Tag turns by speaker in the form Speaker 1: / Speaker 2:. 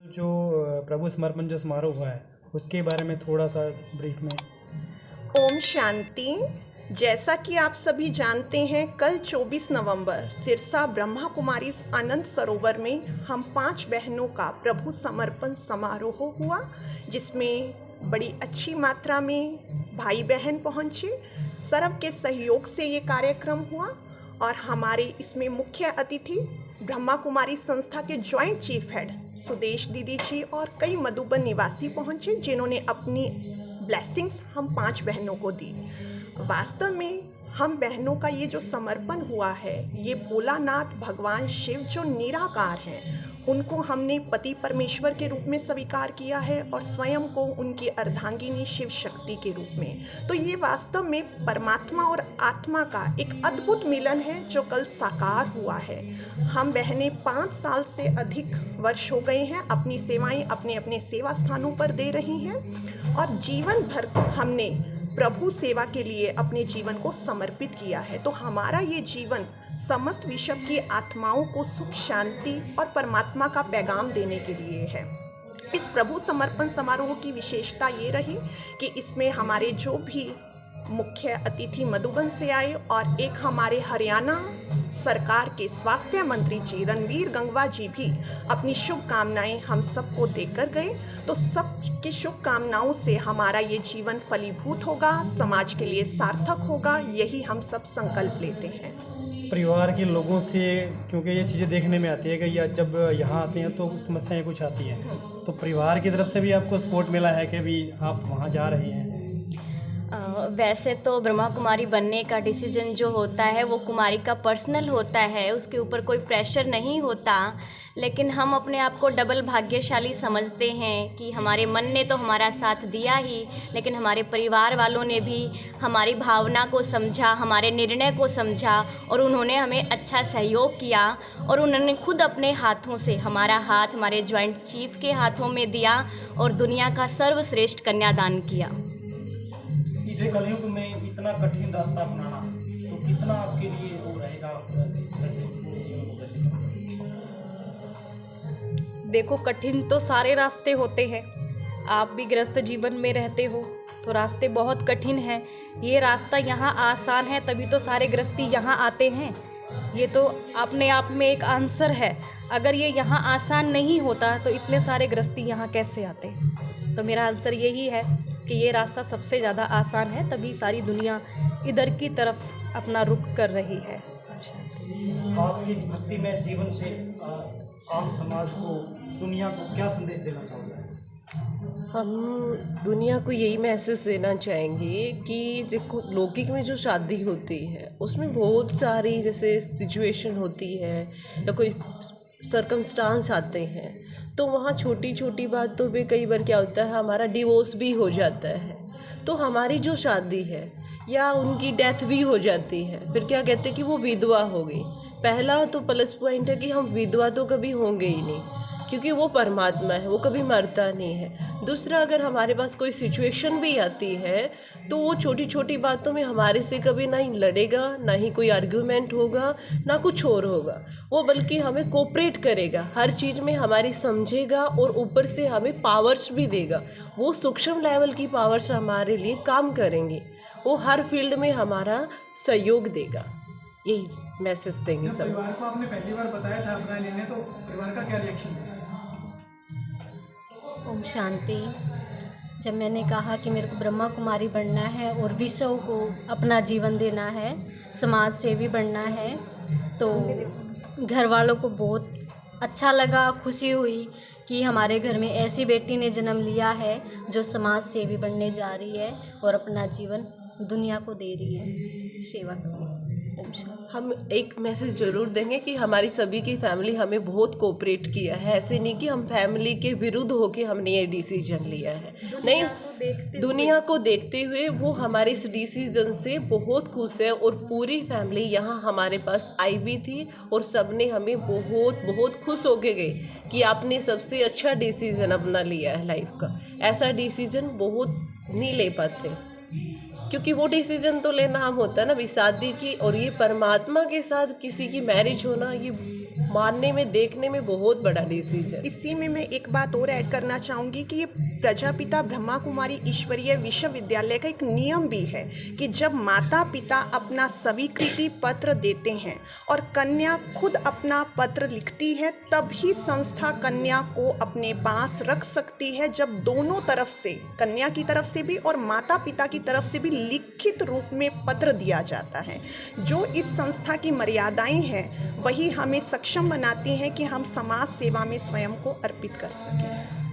Speaker 1: जो प्रभु समर्पण जो समारोह हुआ है उसके बारे में थोड़ा सा ब्रीफ में।
Speaker 2: ओम शांति। जैसा कि आप सभी जानते हैं, कल 24 नवंबर सिरसा ब्रह्मा कुमारी आनंद सरोवर में हम 5 बहनों का प्रभु समर्पण समारोह हुआ, जिसमें बड़ी अच्छी मात्रा में भाई बहन पहुंचे। सर्व के सहयोग से ये कार्यक्रम हुआ और हमारे इसमें मुख्य अतिथि ब्रह्मा कुमारी संस्था के जॉइंट चीफ हेड सुदेश दीदी जी और कई मधुबन निवासी पहुंचे, जिन्होंने अपनी ब्लेसिंग्स हम 5 बहनों को दी। वास्तव में हम बहनों का ये जो समर्पण हुआ है, ये भोलानाथ भगवान शिव जो निराकार हैं, उनको हमने पति परमेश्वर के रूप में स्वीकार किया है और स्वयं को उनकी अर्धांगिनी शिव शक्ति के रूप में। तो ये वास्तव में परमात्मा और आत्मा का एक अद्भुत मिलन है जो कल साकार हुआ है। हम बहनें 5 साल से अधिक वर्ष हो गए हैं अपनी सेवाएं अपने अपने सेवा स्थानों पर दे रही हैं और जीवन भर हमने प्रभु सेवा के लिए अपने जीवन को समर्पित किया है। तो हमारा ये जीवन समस्त विश्व की आत्माओं को सुख, शांति और परमात्मा का पैगाम देने के लिए है। इस प्रभु समर्पण समारोह की विशेषता ये रही कि इसमें हमारे जो भी मुख्य अतिथि मधुबन से आए और एक हमारे हरियाणा सरकार के स्वास्थ्य मंत्री जी रणवीर गंगवा जी भी अपनी शुभकामनाएं हम सबको देकर गए। तो सबकी शुभकामनाओं से हमारा ये जीवन फलीभूत होगा, समाज के लिए सार्थक होगा, यही हम सब संकल्प लेते हैं।
Speaker 1: परिवार के लोगों से, क्योंकि ये चीज़ें देखने में आती है कि या जब यहाँ आते हैं तो समस्याएं कुछ आती हैं, तो परिवार की तरफ से भी आपको सपोर्ट मिला है कि भी आप वहाँ जा रहे हैं?
Speaker 3: वैसे तो ब्रह्मा कुमारी बनने का डिसीजन जो होता है वो कुमारी का पर्सनल होता है, उसके ऊपर कोई प्रेशर नहीं होता। लेकिन हम अपने आप को डबल भाग्यशाली समझते हैं कि हमारे मन ने तो हमारा साथ दिया ही, लेकिन हमारे परिवार वालों ने भी हमारी भावना को समझा, हमारे निर्णय को समझा और उन्होंने हमें अच्छा सहयोग किया और उन्होंने खुद अपने हाथों से हमारा हाथ हमारे जॉइंट चीफ के हाथों में दिया और दुनिया का सर्वश्रेष्ठ कन्यादान किया।
Speaker 1: इस कलयुग में इतना कठिन रास्ता अपनाना तो कितना आपके लिए वो रहेगा?
Speaker 4: देखो, कठिन तो सारे रास्ते होते हैं। आप भी गृहस्थ जीवन में रहते हो तो रास्ते बहुत कठिन हैं। ये रास्ता यहाँ आसान है तभी तो सारे गृहस्थी यहाँ आते हैं। ये तो अपने आप में एक आंसर है। अगर ये यहाँ आसान नहीं होता तो इतने सारे गृहस्थी यहाँ कैसे आते? तो मेरा आंसर यही है कि ये रास्ता सबसे ज़्यादा आसान है, तभी सारी दुनिया इधर की तरफ अपना रुख कर रही है।
Speaker 1: आपकी इस भक्तिमय जीवन से आम समाज को, दुनिया को क्या संदेश देना चाहोगे?
Speaker 5: हम दुनिया को यही मैसेज देना चाहेंगे कि देखो, लौकिक में जो शादी होती है उसमें बहुत सारी जैसे सिचुएशन होती है या कोई सर्कमस्टांस आते हैं, तो वहाँ छोटी छोटी बातों पे कई बार क्या होता है, हमारा डिवोर्स भी हो जाता है। तो हमारी जो शादी है या उनकी डेथ भी हो जाती है, फिर क्या कहते हैं कि वो विधवा हो गई। पहला तो प्लस पॉइंट है कि हम विधवा तो कभी होंगे ही नहीं, क्योंकि वो परमात्मा है, वो कभी मरता नहीं है। दूसरा, अगर हमारे पास कोई सिचुएशन भी आती है तो वो छोटी छोटी बातों में हमारे से कभी ना ही लड़ेगा, ना ही कोई आर्ग्यूमेंट होगा, ना कुछ और होगा। वो बल्कि हमें कोऑपरेट करेगा, हर चीज़ में हमारी समझेगा और ऊपर से हमें पावर्स भी देगा। वो सूक्ष्म लेवल की पावर्स हमारे लिए काम करेंगी, वो हर फील्ड में हमारा सहयोग देगा। यही मैसेज देंगे सब।
Speaker 6: परिवार को आपने पहली बार बताया था अपना निर्णय, तो परिवार का क्या रिएक्शन था?
Speaker 7: ओम शांति। जब मैंने कहा कि मेरे को ब्रह्मा कुमारी बनना है और विश्व को अपना जीवन देना है, समाज सेवी बनना है, तो घर वालों को बहुत अच्छा लगा, खुशी हुई कि हमारे घर में ऐसी बेटी ने जन्म लिया है जो समाज सेवी बनने जा रही है और अपना जीवन दुनिया को दे रही है सेवा करने।
Speaker 5: हम एक मैसेज ज़रूर देंगे कि हमारी सभी की फैमिली हमें बहुत कोऑपरेट किया है। ऐसे नहीं कि हम फैमिली के विरुद्ध होके हमने ये डिसीजन लिया है, नहीं, दुनिया को देखते हुए वो हमारे इस डिसीजन से बहुत खुश है और पूरी फैमिली यहाँ हमारे पास आई भी थी और सब ने हमें बहुत बहुत खुश होके गए कि आपने सबसे अच्छा डिसीजन अपना लिया है लाइफ का। ऐसा डिसीजन बहुत नहीं ले पाते, क्योंकि वो डिसीजन तो लेना हम होता है ना भी शादी की, और ये परमात्मा के साथ किसी की मैरिज होना ये मानने में, देखने में बहुत बड़ा डिसीजन।
Speaker 2: इसी में मैं एक बात और ऐड करना चाहूँगी कि ये प्रजापिता ब्रह्मा कुमारी ईश्वरीय विश्वविद्यालय का एक नियम भी है कि जब माता पिता अपना स्वीकृति पत्र देते हैं और कन्या खुद अपना पत्र लिखती है, तभी संस्था कन्या को अपने पास रख सकती है, जब दोनों तरफ से, कन्या की तरफ से भी और माता पिता की तरफ से भी लिखित रूप में पत्र दिया जाता है। जो इस संस्था की मर्यादाएं हैं वही हमें सक्षम बनाती हैं कि हम समाज सेवा में स्वयं को अर्पित कर सकें।